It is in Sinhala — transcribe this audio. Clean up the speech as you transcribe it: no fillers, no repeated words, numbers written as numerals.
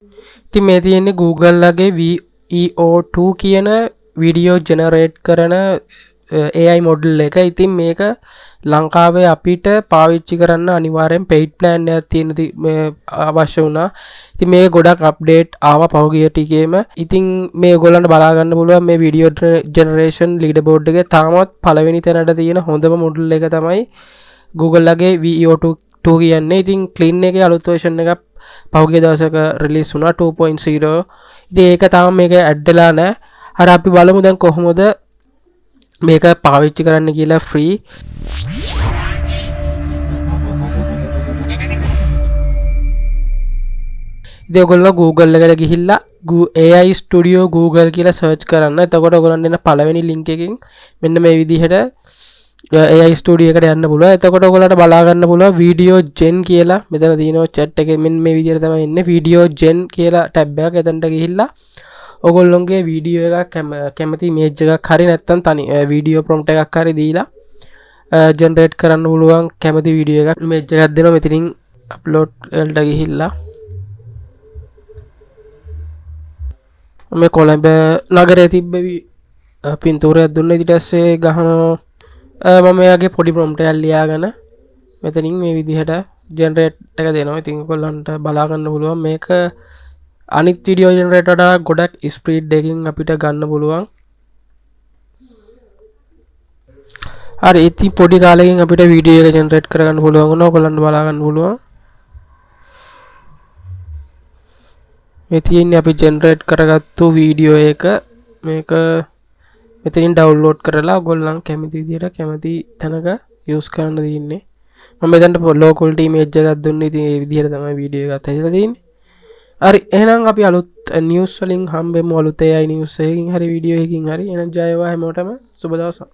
ඉතින් මේ තියෙන්නේ Google ලගේ VEO2 කියන වීඩියෝ ජෙනරේට් කරන AI මොඩල් එක. ඉතින් මේක ලංකාවේ අපිට පාවිච්චි කරන්න අනිවාර්යෙන් paid plan එකක් තියෙන අවශ්‍ය වුණා. ඉතින් මේක ගොඩක් අප්ඩේට් ආවා පහුගිය ටිකේම. ඉතින් මේ ඔයගොල්ලන්ට බලා ගන්න පුළුවන් මේ වීඩියෝ ජෙනරේෂන් ලීඩර් බෝඩ් එකේ තාමත් පළවෙනි තැනට තියෙන හොඳම මොඩල් එක තමයි Google ලගේ VEO2 කියන්නේ. ඉතින් clean එකේ අලුත් version එකක් පහුගිය දවසක රිලීස් වුණා 2.0. ඉතින් ඒක තාම මේක ඇඩ් වෙලා නැහැ. හරි අපි බලමු දැන් කොහොමද මේක පාවිච්චි කරන්න කියලා ෆ්‍රී. ඉතින් ඔයගොල්ලෝ Google එකට ගිහිල්ලා AI Studio Google කියලා සර්ච් කරන්න. එතකොට ඔයගොල්ලන්ට එන පළවෙනි link එකෙන් මෙන්න මේ විදිහට AI Studio එකට යන්න පුළුවන්. එතකොට ඔයගොල්ලන්ට බලා ගන්න පුළුවන් Video Gen කියලා. මෙතන තියෙනවා chat එකේ මෙන්න මේ විදිහට තමයි එන්නේ. Video Gen කියලා ටැබ් එකක්. එතනට ගිහිල්ලා ඔයගොල්ලොන්ගේ වීඩියෝ එකක් කැමති ඉමේජ් එකක් හරි නැත්නම් තනි වීඩියෝ ප්‍රොම්ප්ට් එකක් හරි දීලා ජෙනරේට් කරන්න පුළුවන් කැමති වීඩියෝ එකක් ඉමේජ් එකක් දෙනවා. මෙතනින් අප්ලෝඩ් වලට ගිහිල්ලා මේ කොළඹ නගරයේ තිබ්බ පින්තූරයක් දුන්නා. ඊට පස්සේ ගහනවා මම එයාගේ පොඩි ප්‍රොම්ප්ට් එකක් ලියාගෙන මෙතනින් මේ විදිහට ජෙනරේට් එක දෙනවා. ඉතින් ඔයගොල්ලන්ට බලා ගන්න පුළුවන් මේක අනිත් වීඩියෝ ජෙනරේටර් වඩා ගොඩක් ස්පීඩ් එකකින් අපිට ගන්න පුළුවන්. හරි ඉතින් පොඩි කාලෙකින් අපිට වීඩියෝ එක ජෙනරේට් කරගන්න පුළුවන් වුණා. ඔයගොල්ලන්ට බලා ගන්න පුළුවන්. මේ තියෙන්නේ අපි ජෙනරේට් කරගත්තු වීඩියෝ එක. මේක මෙතනින් ඩවුන්ලෝඩ් කරලා ඔයගොල්ලන් කැමති විදිහට කැමති තැනක යූස් කරන්න තියෙන්නේ. මම මෙතනට ලෝ ක්වොලිටි ඉමේජ් එකක් දුන්නා. ඉතින් මේ විදිහට තමයි වීඩියෝ එකත් හැදලා තියෙන්නේ. හරි එහෙනම් අපි අලුත් නිවුස් වලින් හම්බෙමු. අලුත් AI නිවුස් එකකින් හරි වීඩියෝ එකකින් හරි. එහෙනම් ජය වේවා හැමෝටම. සුබ දවසක්.